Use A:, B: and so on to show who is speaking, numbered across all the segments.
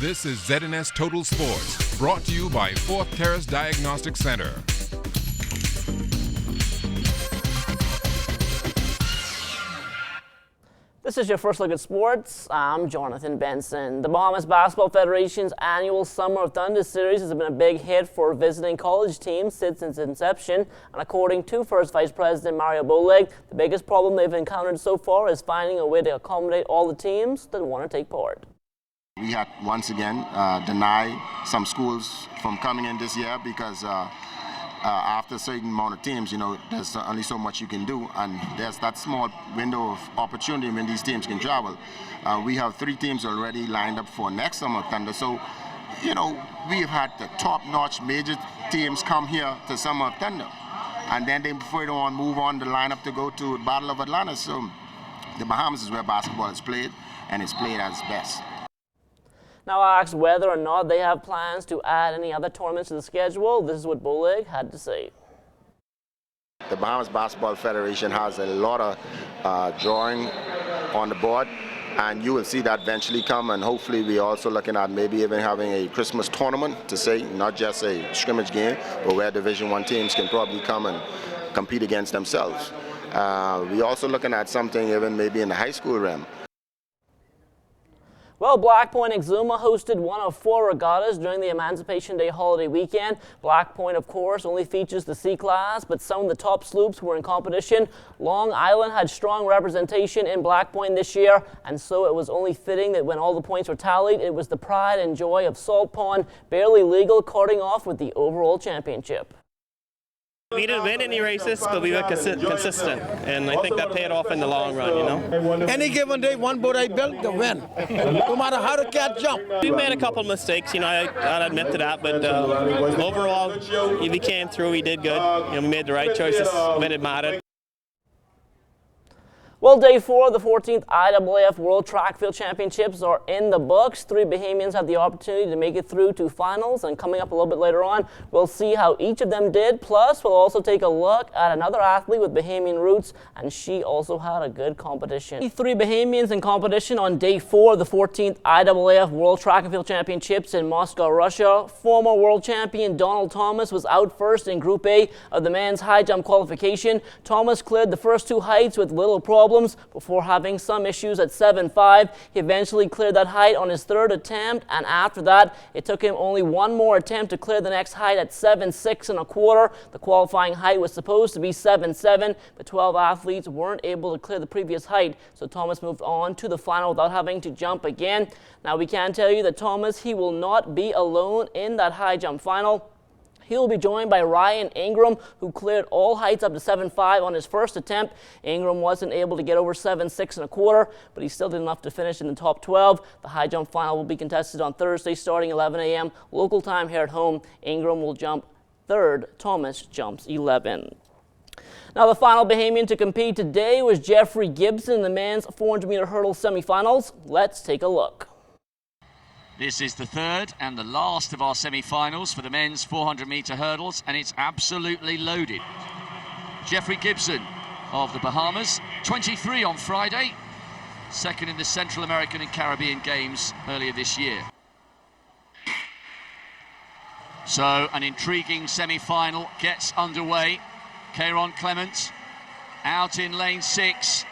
A: This is ZNS Total Sports, brought to you by Fourth Terrace Diagnostic Center.
B: This is your first look at sports. I'm Jonathan Benson. The Bahamas Basketball Federation's annual Summer of Thunder series has been a big hit for visiting college teams since its inception. And according to First Vice President Mario Boleg, the biggest problem they've encountered so far is finding a way to accommodate all the teams that want to take part.
C: We had once again denied some schools from coming in this year because after a certain amount of teams, there's only so much you can do, and there's that small window of opportunity when these teams can travel. We have 3 teams already lined up for next Summer Thunder, so we've had the top-notch major teams come here to Summer Thunder, and then they before they want to move on the lineup to go to Battle of Atlanta. So the Bahamas is where basketball is played, and it's played at its best.
B: Now, I asked whether or not they have plans to add any other tournaments to the schedule. This is what Boleg had to say.
C: The Bahamas Basketball Federation has a lot of drawing on the board, and you will see that eventually come, and hopefully we're also looking at maybe even having a Christmas tournament, to say, not just a scrimmage game, but where Division I teams can probably come and compete against themselves. We're also looking at something even maybe in the high school realm.
B: Well, Black Point Exuma hosted one of 4 regattas during the Emancipation Day holiday weekend. Black Point, of course, only features the C class, but some of the top sloops were in competition. Long Island had strong representation in Black Point this year, and so it was only fitting that when all the points were tallied, it was the pride and joy of Salt Pond, barely legal, carting off with the overall championship.
D: We didn't win any races, but we were consistent, and I think that paid off in the long run,
E: Any given day, one boat I built to win, no matter how the cat jump.
D: We made a couple of mistakes, I'll admit to that, but overall, we came through, we did good. We made the right choices when it mattered.
B: Well, day 4 of the 14th IAAF World Track Field Championships are in the books. 3 Bahamians have the opportunity to make it through to finals, and coming up a little bit later on, we'll see how each of them did. Plus, we'll also take a look at another athlete with Bahamian roots, and she also had a good competition. 3 Bahamians in competition on day 4 of the 14th IAAF World Track and Field Championships in Moscow, Russia. Former world champion Donald Thomas was out first in Group A of the men's high jump qualification. Thomas cleared the first 2 heights with little problems before having some issues at 7.5. He eventually cleared that height on his 3rd attempt, and after that, it took him only one more attempt to clear the next height at 7.6 1/4. The qualifying height was supposed to be 7.7, but 12 athletes weren't able to clear the previous height, so Thomas moved on to the final without having to jump again. Now, we can tell you that Thomas, he will not be alone in that high jump final. He will be joined by Ryan Ingram, who cleared all heights up to 7.5 on his first attempt. Ingram wasn't able to get over 7.6 1/4, but he still did enough to finish in the top 12. The high jump final will be contested on Thursday starting 11 a.m. local time here at home. Ingram will jump 3rd. Thomas jumps 11. Now, the final Bahamian to compete today was Jeffrey Gibson in the men's 400-meter hurdle semifinals. Let's take a look.
F: This is the 3rd and the last of our semi-finals for the men's 400-meter hurdles, and it's absolutely loaded. Jeffrey Gibson of the Bahamas, 23 on Friday, 2nd in the Central American and Caribbean Games earlier this year. So an intriguing semi-final gets underway. Kieron Clement out in lane 6.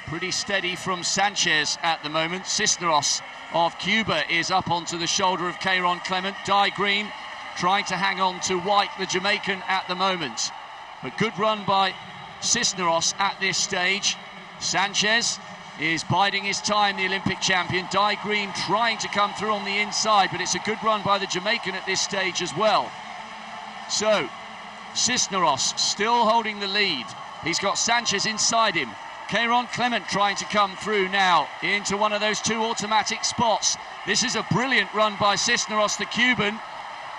F: Pretty steady from Sanchez at the moment. Cisneros of Cuba is up onto the shoulder of Kieron Clement. Di Green trying to hang on to White, the Jamaican, at the moment. But good run by Cisneros at this stage. Sanchez is biding his time, the Olympic champion. Di Green trying to come through on the inside, but it's a good run by the Jamaican at this stage as well. So, Cisneros still holding the lead. He's got Sanchez inside him. Kieron Clement trying to come through now into one of those 2 automatic spots. This is a brilliant run by Cisneros, the Cuban.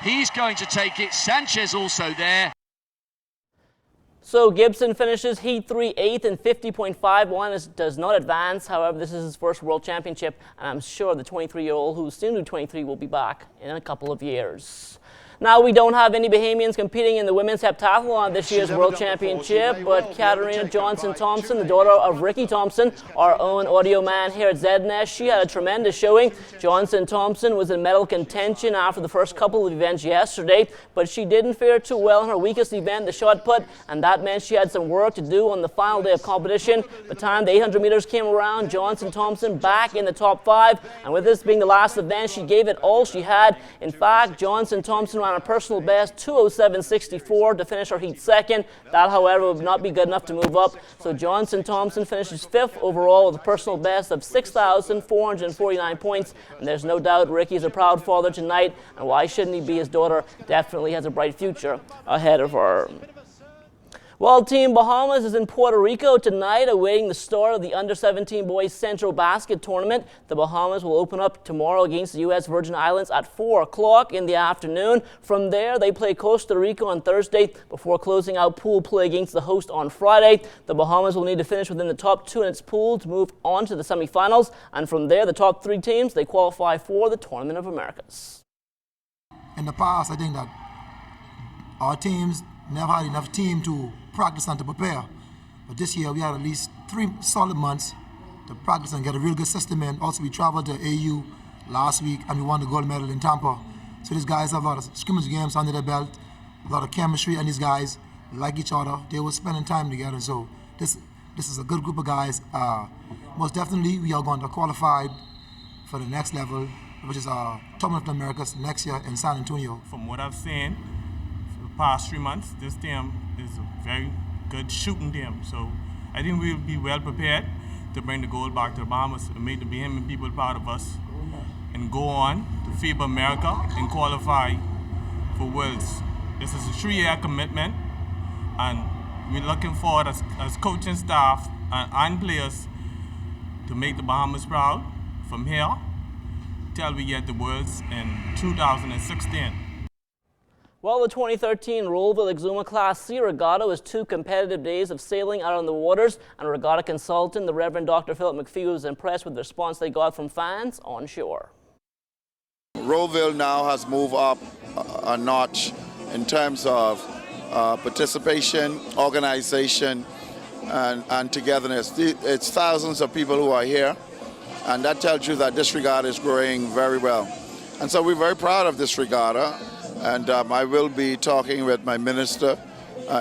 F: He's going to take it. Sanchez also there.
B: So Gibson finishes Heat 3 8th in 50.51, does not advance. However, this is his first World Championship, and I'm sure the 23-year-old, who's soon to be 23, will be back in a couple of years. Now, we don't have any Bahamians competing in the women's heptathlon at this year's World Championship, but Katarina Johnson-Thompson, the daughter of Ricky Thompson, our own audio man here at ZNS, she had a tremendous showing. Johnson-Thompson was in medal contention after the first couple of events yesterday, but she didn't fare too well in her weakest event, the shot put, and that meant she had some work to do on the final day of competition. By the time the 800 meters came around, Johnson-Thompson back in the top 5, and with this being the last event, she gave it all she had. In fact, Johnson-Thompson ran a personal best 2:07.64 to finish her heat second. That, however, would not be good enough to move up. So Johnson-Thompson finishes 5th overall with a personal best of 6,449 points. And there's no doubt Ricky is a proud father tonight. And why shouldn't he be? His daughter definitely has a bright future ahead of her. Well, Team Bahamas is in Puerto Rico tonight, awaiting the start of the Under-17 Boys Central Basket Tournament. The Bahamas will open up tomorrow against the U.S. Virgin Islands at 4 o'clock in the afternoon. From there, they play Costa Rica on Thursday before closing out pool play against the host on Friday. The Bahamas will need to finish within the top 2 in its pool to move on to the semifinals. And from there, the top 3 teams, they qualify for the Tournament of Americas.
G: In the past, I think that our teams never had enough team to practice and to prepare. But this year we had at least 3 solid months to practice and get a real good system in. Also, we traveled to AU last week and we won the gold medal in Tampa. So these guys have a lot of scrimmage games under their belt, a lot of chemistry, and these guys like each other. They were spending time together. So this is a good group of guys. Most definitely we are going to qualify for the next level, which is Tournament of the Americas next year in San Antonio.
H: From what I've seen for the past 3 months, this team is a very good shooting team. So I think we'll be well prepared to bring the gold back to the Bahamas and make the Bahamian people proud of us and go on to FIBA America and qualify for Worlds. This is a 3-year commitment, and we're looking forward as coaching staff and players to make the Bahamas proud from here till we get the Worlds in 2016.
B: Well, the 2013 Rollville Exuma Class C Regatta was 2 competitive days of sailing out on the waters, and regatta consultant, the Reverend Dr. Philip McPhee, was impressed with the response they got from fans on shore.
I: Rollville now has moved up a notch in terms of participation, organization, and togetherness. It's thousands of people who are here, and that tells you that this regatta is growing very well. And so we're very proud of this regatta. And I will be talking with my minister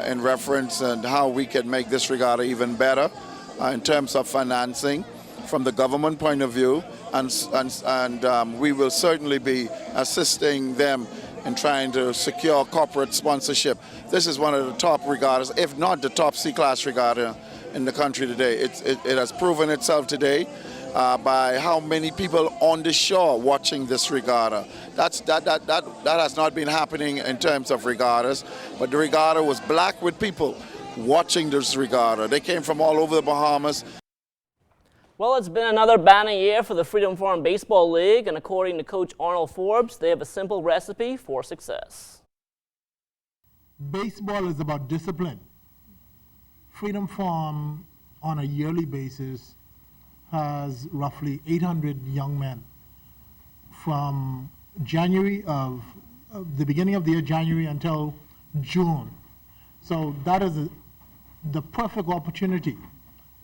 I: in reference and how we can make this regatta even better in terms of financing from the government point of view, and we will certainly be assisting them in trying to secure corporate sponsorship. This is one of the top regattas, if not the top C-class regatta in the country today. It has proven itself today by how many people on the shore watching this regatta. That has not been happening in terms of regattas, but the regatta was black with people watching this regatta. They came from all over the Bahamas.
B: Well, it's been another banner year for the Freedom Farm Baseball League, and according to Coach Arnold Forbes, they have a simple recipe for success.
J: Baseball is about discipline. Freedom Farm, on a yearly basis, has roughly 800 young men from January of the beginning of the year, January, until June. So that is the perfect opportunity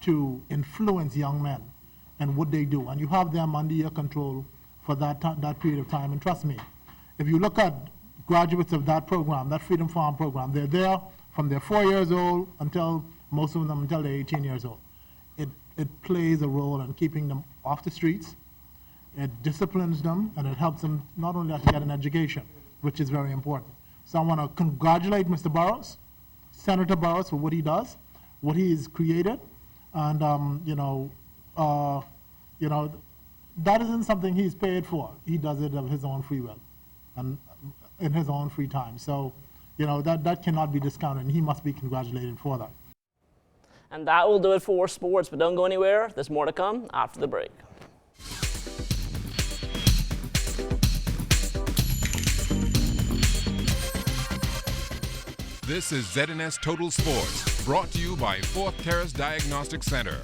J: to influence young men and what they do. And you have them under your control for that period of time. And trust me, if you look at graduates of that program, that Freedom Farm program, they're there from they're 4 years old until, most of them, until they're 18 years old. It plays a role in keeping them off the streets. It disciplines them, and it helps them not only to get an education, which is very important. So I want to congratulate Mr. Burrows, Senator Burrows, for what he does, what he has created, and that isn't something he's paid for. He does it of his own free will, and in his own free time. So, that cannot be discounted, and he must be congratulated for that.
B: And that will do it for sports, but don't go anywhere. There's more to come after the break.
A: This is ZNS Total Sports, brought to you by Fourth Terrace Diagnostic Center.